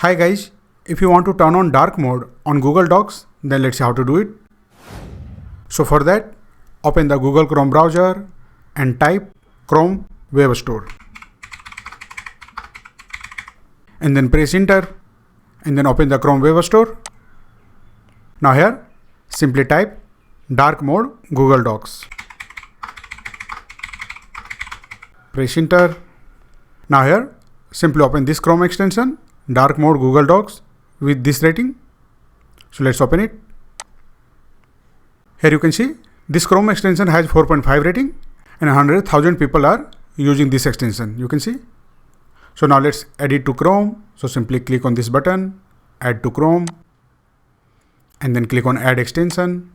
Hi guys, if you want to turn on dark mode on Google Docs, then let's see how to do it. So for that, open the Google Chrome browser and type Chrome Web Store. And then press enter and then open the Chrome Web Store. Now here, simply type dark mode Google Docs. Press enter. Now here, simply open this Chrome extension, dark mode Google Docs with this rating. So let's open it. Here you can see this Chrome extension has 4.5 rating and 100,000 people are using this extension. You can see. So now let's add it to Chrome. So simply click on this button, add to Chrome, and then click on add extension.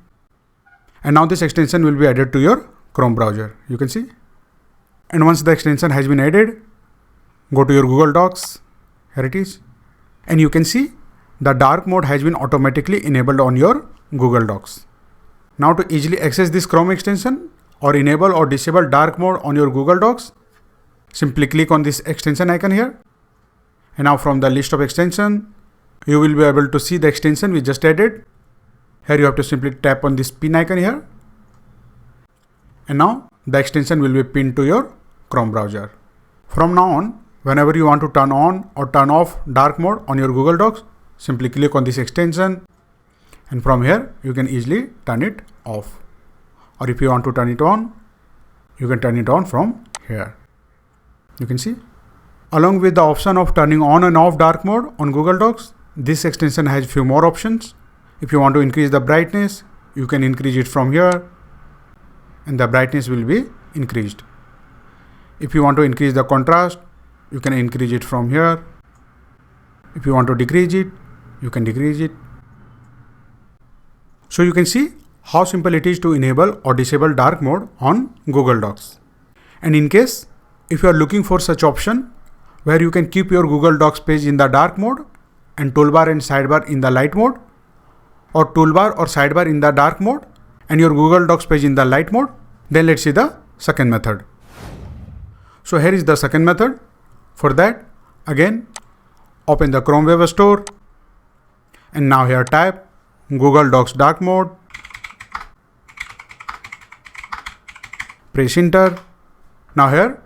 And now this extension will be added to your Chrome browser. You can see. And once the extension has been added, go to your Google Docs. Here it is. And you can see the dark mode has been automatically enabled on your Google Docs. Now to easily access this Chrome extension or enable or disable dark mode on your Google Docs, simply click on this extension icon here. And now from the list of extension, you will be able to see the extension we just added. Here you have to simply tap on this pin icon here. And now the extension will be pinned to your Chrome browser. From now on, whenever you want to turn on or turn off dark mode on your Google Docs, simply click on this extension. And from here, you can easily turn it off. Or if you want to turn it on, you can turn it on from here. You can see. Along with the option of turning on and off dark mode on Google Docs, this extension has few more options. If you want to increase the brightness, you can increase it from here. And the brightness will be increased. If you want to increase the contrast, you can increase it from here. If you want to decrease it, you can decrease it. So you can see how simple it is to enable or disable dark mode on Google Docs. And in case if you are looking for such option where you can keep your Google Docs page in the dark mode and toolbar and sidebar in the light mode, or toolbar or sidebar in the dark mode and your Google Docs page in the light mode, then let's see the second method. So here is the second method. For that, again, open the Chrome Web Store and now here type Google Docs dark mode. Press enter. Now here,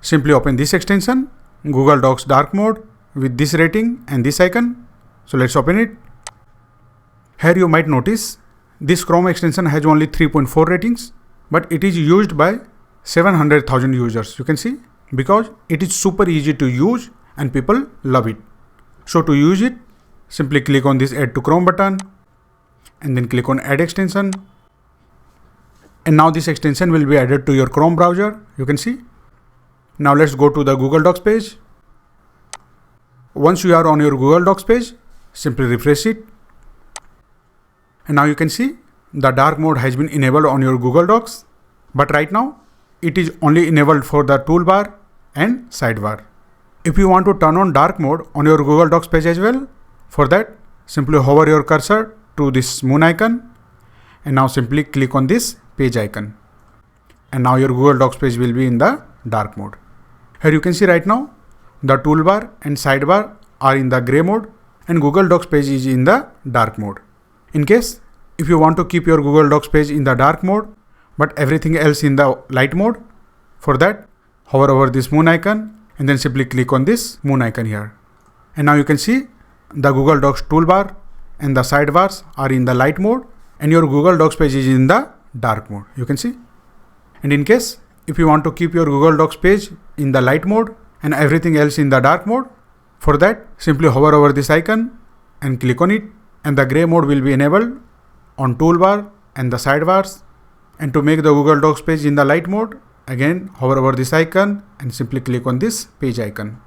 simply open this extension, Google Docs dark mode with this rating and this icon. So let's open it. Here you might notice this Chrome extension has only 3.4 ratings, but it is used by 700,000 users. You can see, because it is super easy to use and people love it. So to use it, simply click on this add to Chrome button and then click on add extension. And now this extension will be added to your Chrome browser. You can see. Now let's go to the Google Docs page. Once you are on your Google Docs page, simply refresh it. And now you can see the dark mode has been enabled on your Google Docs. But right now, it is only enabled for the toolbar and sidebar. If you want to turn on dark mode on your Google Docs page as well, for that, simply hover your cursor to this moon icon and now simply click on this page icon. And now your Google Docs page will be in the dark mode. Here you can see right now, the toolbar and sidebar are in the gray mode and Google Docs page is in the dark mode. In case, if you want to keep your Google Docs page in the dark mode, but everything else in the light mode, for that, hover over this moon icon and then simply click on this moon icon here. And now you can see the Google Docs toolbar and the sidebars are in the light mode and your Google Docs page is in the dark mode. You can see. And in case, if you want to keep your Google Docs page in the light mode and everything else in the dark mode, for that, simply hover over this icon and click on it and the gray mode will be enabled on toolbar and the sidebars. And to make the Google Docs page in the light mode, again, hover over this icon and simply click on this page icon.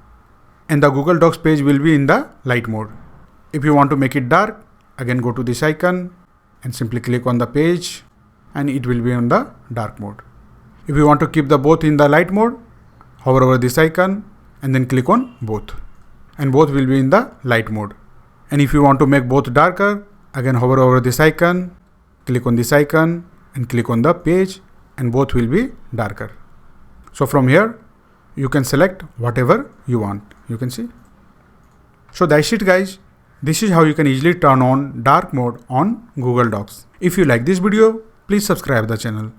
And the Google Docs page will be in the light mode. If you want to make it dark, again go to this icon and simply click on the page and it will be on the dark mode. If you want to keep the both in the light mode, hover over this icon and then click on both. And both will be in the light mode. And if you want to make both darker, again hover over this icon, click on this icon and click on the page and both will be darker. So from here, you can select whatever you want. You can see. So that's it guys. This is how you can easily turn on dark mode on Google Docs. If you like this video, please subscribe the channel.